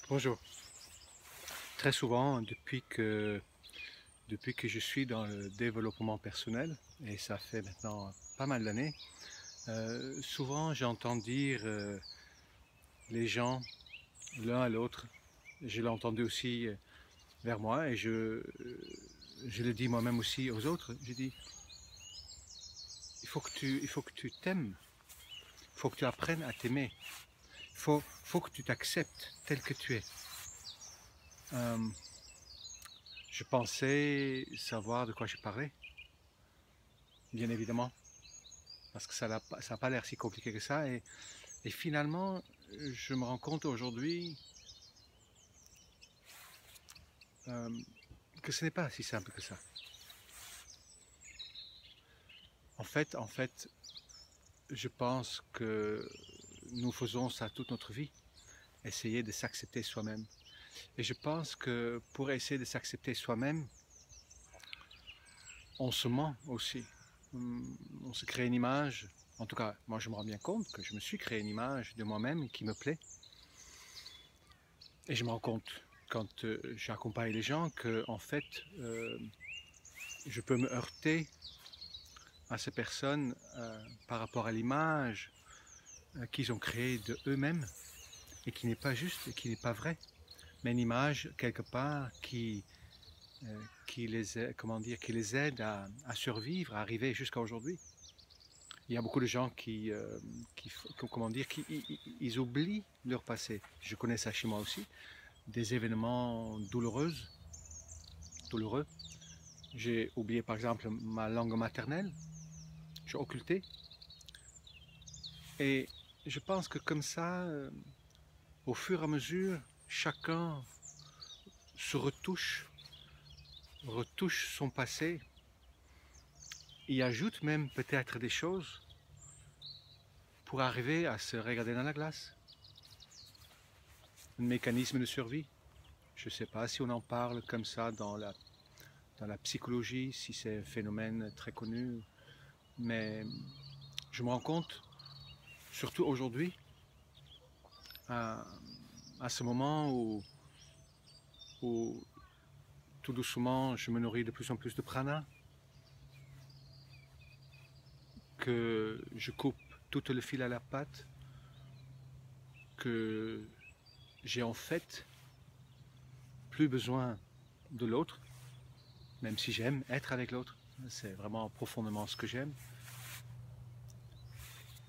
Bonjour. Très souvent, depuis que je suis dans le développement personnel, et ça fait maintenant pas mal d'années, souvent j'entends dire les gens l'un à l'autre. Je l'ai entendu aussi vers moi et je le dis moi-même aussi aux autres. Je dis, il faut que tu t'aimes, il faut que tu apprennes à t'aimer, il faut que tu t'acceptes tel que tu es. Euh, je pensais savoir de quoi je parlais, bien évidemment. Parce que ça n'a pas l'air si compliqué que ça. Et finalement, je me rends compte aujourd'hui euh, que ce n'est pas si simple que ça. En fait, je pense que nous faisons ça toute notre vie, essayer de s'accepter soi-même. Et je pense que pour essayer de s'accepter soi-même, on se ment aussi. On se crée une image. En tout cas, moi je me rends bien compte que je me suis créé une image de moi-même qui me plaît. Et je me rends compte quand j'accompagne les gens que en fait je peux me heurter à ces personnes par rapport à l'image qu'ils ont créée de eux-mêmes et qui n'est pas juste et qui n'est pas vraie, mais une image quelque part qui les aide, comment dire, qui les aide à survivre, à arriver jusqu'à aujourd'hui. Il y a beaucoup de gens qui comment dire, ils oublient leur passé. Je connais ça chez moi aussi, des événements douloureux. J'ai oublié par exemple ma langue maternelle, j'ai occulté. Et je pense que comme ça, au fur et à mesure, chacun se retouche son passé, y ajoute même peut-être des choses pour arriver à se regarder dans la glace. Un mécanisme de survie. Je ne sais pas si on en parle comme ça dans la psychologie, si c'est un phénomène très connu, mais je me rends compte, surtout aujourd'hui, à, à ce moment où tout doucement je me nourris de plus en plus de prana, que je coupe tout le fil à la patte, que j'ai en fait plus besoin de l'autre, même si j'aime être avec l'autre. C'est vraiment profondément ce que j'aime.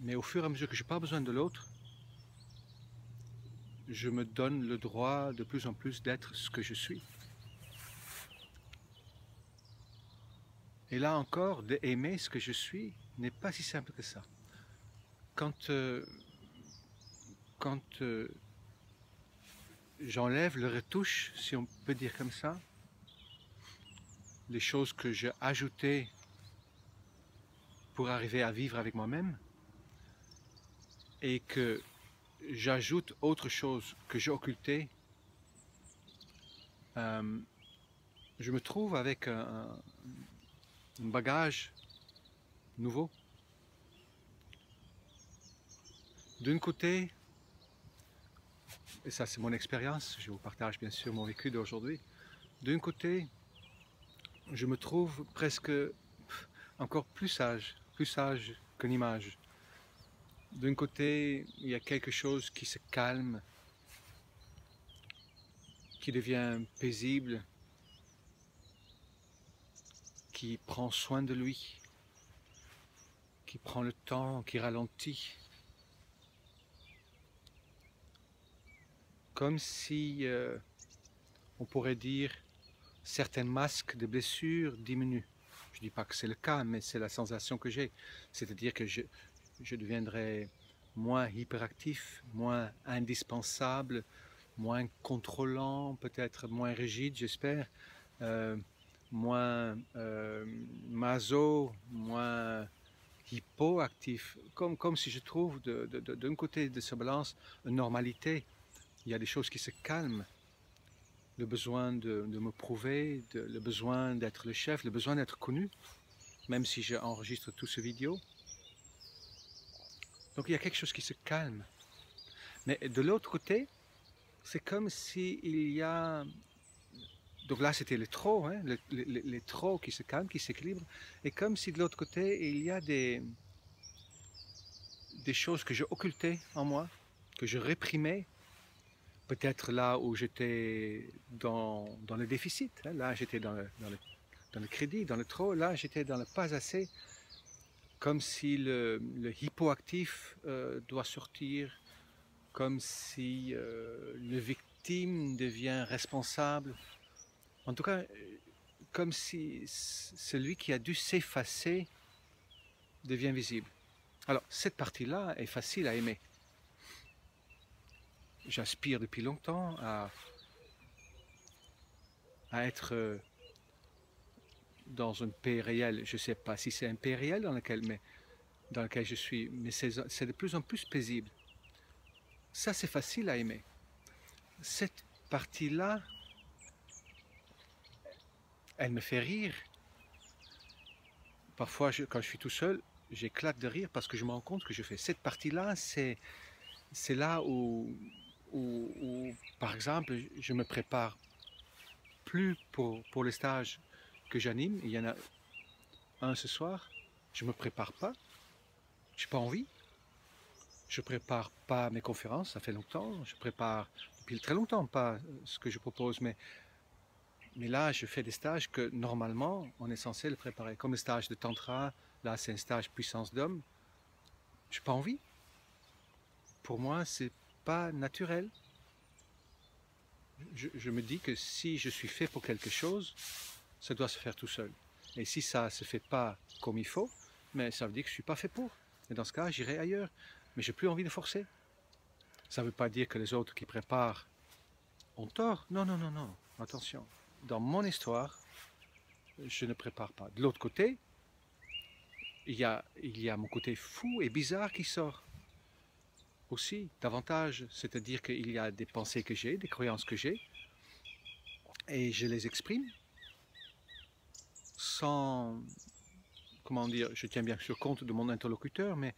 Mais au fur et à mesure que je n'ai pas besoin de l'autre, je me donne le droit de plus en plus d'être ce que je suis. Et là encore, d'aimer ce que je suis n'est pas si simple que ça. Quand, euh, quand j'enlève le retouche, si on peut dire comme ça, les choses que j'ai ajoutées pour arriver à vivre avec moi-même, et que j'ajoute autre chose que j'ai occulté, euh, je me trouve avec un bagage nouveau. D'un côté, et ça c'est mon expérience, je vous partage bien sûr mon vécu d'aujourd'hui, d'un côté, je me trouve presque encore plus sage qu'une image. D'un côté, il y a quelque chose qui se calme, qui devient paisible, qui prend soin de lui, qui prend le temps, qui ralentit. Comme si, on pourrait dire, certains masques de blessures diminuent. Je ne dis pas que c'est le cas, mais c'est la sensation que j'ai. C'est-à-dire que je deviendrai moins hyperactif, moins indispensable, moins contrôlant, peut-être moins rigide, j'espère, euh, moins maso, moins hypoactif, comme si je trouve d'un côté de ce balance une normalité. Il y a des choses qui se calment, le besoin de me prouver, le besoin d'être le chef, le besoin d'être connu, même si j'enregistre tout ce vidéo. Donc il y a quelque chose qui se calme. Mais de l'autre côté, c'est comme s'il y a... Donc là, c'était les trop, hein, les trop qui se calment, qui s'équilibrent. Et comme si de l'autre côté, il y a des choses que je occultais en moi, que je réprimais, peut-être là où j'étais dans le déficit, hein. Là j'étais dans le crédit, dans le trop, là j'étais dans le pas assez, comme si le hypoactif doit sortir, comme si le victime devient responsable, en tout cas comme si celui qui a dû s'effacer devient visible. Alors cette partie-là est facile à aimer. J'aspire depuis longtemps à être dans un paix réel. Je ne sais pas si c'est un paix réel dans lequel je suis, mais c'est de plus en plus paisible. Ça, c'est facile à aimer. Cette partie-là, elle me fait rire. Parfois, quand je suis tout seul, j'éclate de rire parce que je me rends compte que je fais. Cette partie-là, c'est là où, par exemple, je me prépare plus pour les stages que j'anime. Il y en a un ce soir. Je ne me prépare pas. Je n'ai pas envie. Je ne prépare pas mes conférences, ça fait longtemps. Je prépare depuis très longtemps pas ce que je propose, mais là, je fais des stages que normalement, on est censé le préparer. Comme le stage de Tantra, là, c'est un stage puissance d'homme. Je n'ai pas envie. Pour moi, c'est pas naturel. Je me dis que si je suis fait pour quelque chose, ça doit se faire tout seul. Et si ça ne se fait pas comme il faut, mais ça veut dire que je ne suis pas fait pour. Et dans ce cas, j'irai ailleurs. Mais je n'ai plus envie de forcer. Ça ne veut pas dire que les autres qui préparent ont tort. Non, non, non, non. Attention. Dans mon histoire, je ne prépare pas. De l'autre côté, il y a mon côté fou et bizarre qui sort. Aussi, davantage. C'est-à-dire qu'il y a des pensées que j'ai, des croyances que j'ai, et je les exprime sans... Comment dire, je tiens bien sûr compte de mon interlocuteur, mais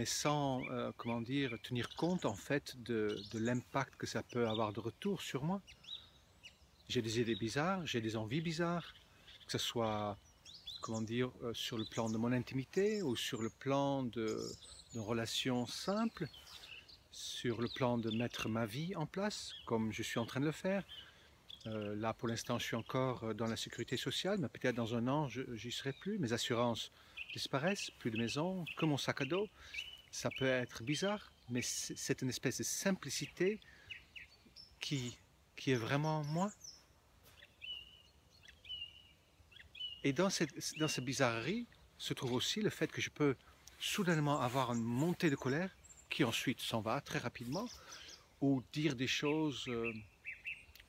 sans, comment dire, tenir compte en fait de l'impact que ça peut avoir de retour sur moi. J'ai des idées bizarres, j'ai des envies bizarres, que ce soit, comment dire, sur le plan de mon intimité ou sur le plan de relations simples, sur le plan de mettre ma vie en place, comme je suis en train de le faire. Là, pour l'instant, je suis encore dans la sécurité sociale, mais peut-être dans un an, j'y serai plus. Mes assurances disparaissent, plus de maison, que mon sac à dos. Ça peut être bizarre, mais c'est une espèce de simplicité qui est vraiment moi. Et dans cette bizarrerie se trouve aussi le fait que je peux soudainement avoir une montée de colère qui ensuite s'en va très rapidement, ou dire des choses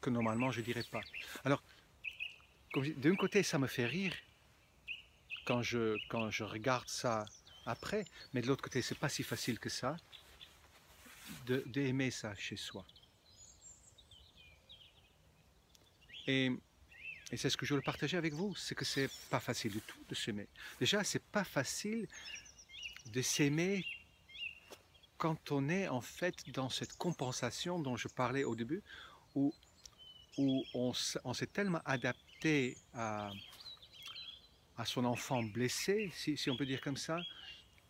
que normalement je ne dirais pas. Alors, d'un côté, ça me fait rire quand je regarde ça après, mais de l'autre côté, c'est pas si facile que ça d'aimer ça chez soi. Et c'est ce que je veux partager avec vous, c'est que c'est pas facile du tout de s'aimer. Déjà, c'est pas facile de s'aimer quand on est en fait dans cette compensation dont je parlais au début, où on s'est tellement adapté à son enfant blessé, si on peut dire comme ça,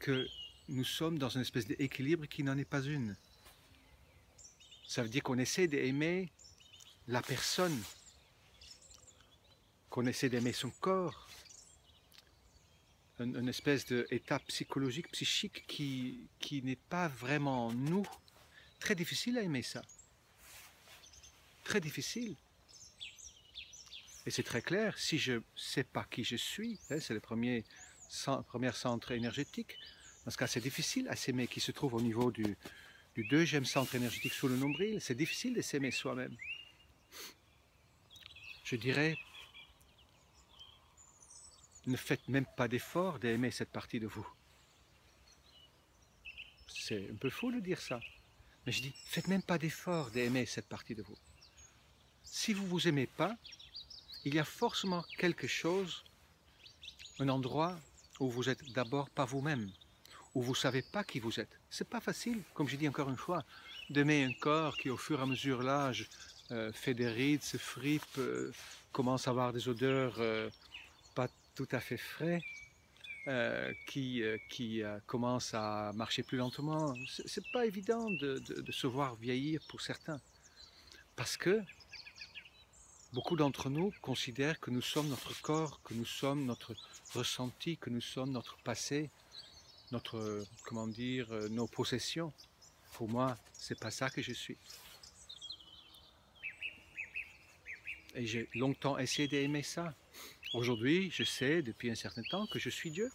que nous sommes dans une espèce d'équilibre qui n'en est pas une. Ça veut dire qu'on essaie d'aimer la personne, qu'on essaie d'aimer son corps, une espèce d'état psychologique, psychique qui n'est pas vraiment nous. Très difficile à aimer ça. Très difficile. Et c'est très clair, si je ne sais pas qui je suis, hein, c'est le premier centre énergétique, dans ce cas c'est difficile à s'aimer, qui se trouve au niveau du deuxième centre énergétique sous le nombril, c'est difficile de s'aimer soi-même. Je dirais, ne faites même pas d'effort d'aimer cette partie de vous. C'est un peu fou de dire ça, mais je dis, faites même pas d'effort d'aimer cette partie de vous. Si vous ne vous aimez pas, il y a forcément quelque chose, un endroit où vous êtes d'abord pas vous-même, où vous ne savez pas qui vous êtes. C'est pas facile, comme je dis encore une fois, d'aimer un corps qui au fur et à mesure l'âge fait des rides, se fripe, commence à avoir des odeurs pas tout à fait frais, qui commence à marcher plus lentement. C'est pas évident de se voir vieillir pour certains, parce que beaucoup d'entre nous considèrent que nous sommes notre corps, que nous sommes notre ressenti, que nous sommes notre passé, notre, comment dire, nos possessions. Pour moi, c'est pas ça que je suis. Et j'ai longtemps essayé d'aimer ça. Aujourd'hui, je sais depuis un certain temps que je suis Dieu.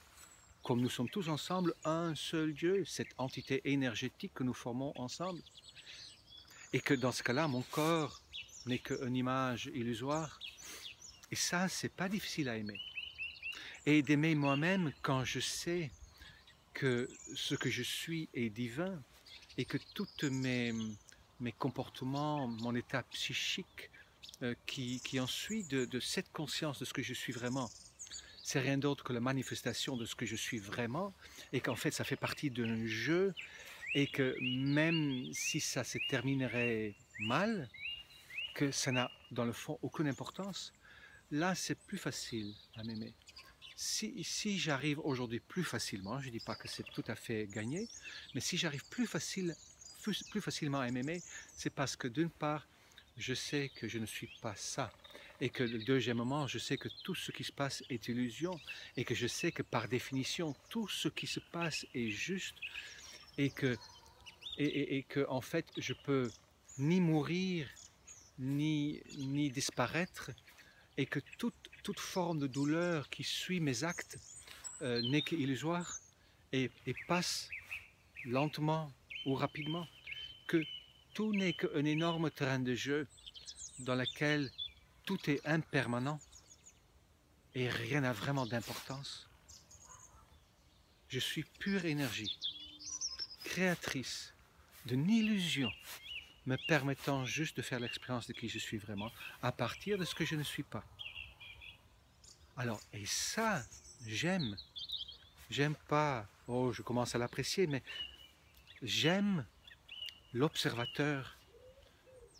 Comme nous sommes tous ensemble un seul Dieu, cette entité énergétique que nous formons ensemble. Et que dans ce cas-là, mon corps n'est qu'une image illusoire. Et ça, c'est pas difficile à aimer. Et d'aimer moi-même quand je sais que ce que je suis est divin et que tous mes comportements, mon état psychique qui en suit de cette conscience de ce que je suis vraiment, c'est rien d'autre que la manifestation de ce que je suis vraiment et qu'en fait ça fait partie d'un jeu et que même si ça se terminerait mal, que ça n'a dans le fond aucune importance, là c'est plus facile à m'aimer. Si j'arrive aujourd'hui plus facilement, je ne dis pas que c'est tout à fait gagné, mais si j'arrive plus facilement à m'aimer, c'est parce que d'une part, je sais que je ne suis pas ça, et que deuxièmement, je sais que tout ce qui se passe est illusion, et que je sais que par définition, tout ce qui se passe est juste, et que en fait, je peux ni mourir, ni disparaître, et que toute forme de douleur qui suit mes actes n'est qu'illusoire et passe lentement ou rapidement, que tout n'est qu'un énorme terrain de jeu dans lequel tout est impermanent et rien n'a vraiment d'importance. Je suis pure énergie, créatrice d'une illusion, me permettant juste de faire l'expérience de qui je suis vraiment à partir de ce que je ne suis pas. Alors, et ça, j'aime. J'aime pas, oh, je commence à l'apprécier, mais j'aime l'observateur,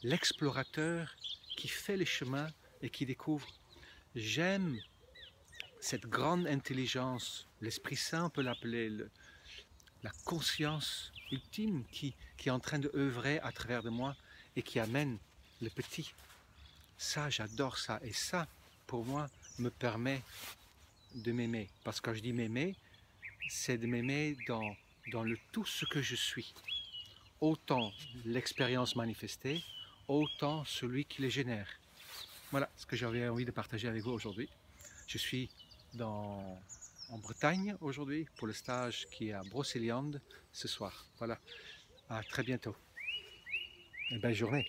l'explorateur qui fait les chemins et qui découvre. J'aime cette grande intelligence, l'Esprit Saint, on peut l'appeler la conscience ultime qui est en train d'œuvrer à travers de moi et qui amène le petit. Ça, j'adore ça. Et ça, pour moi, me permet de m'aimer. Parce que quand je dis m'aimer, c'est de m'aimer dans le tout ce que je suis. Autant l'expérience manifestée, autant celui qui les génère. Voilà ce que j'avais envie de partager avec vous aujourd'hui. Je suis en Bretagne aujourd'hui pour le stage qui est à Brocéliande ce soir. Voilà, à très bientôt. Et belle journée.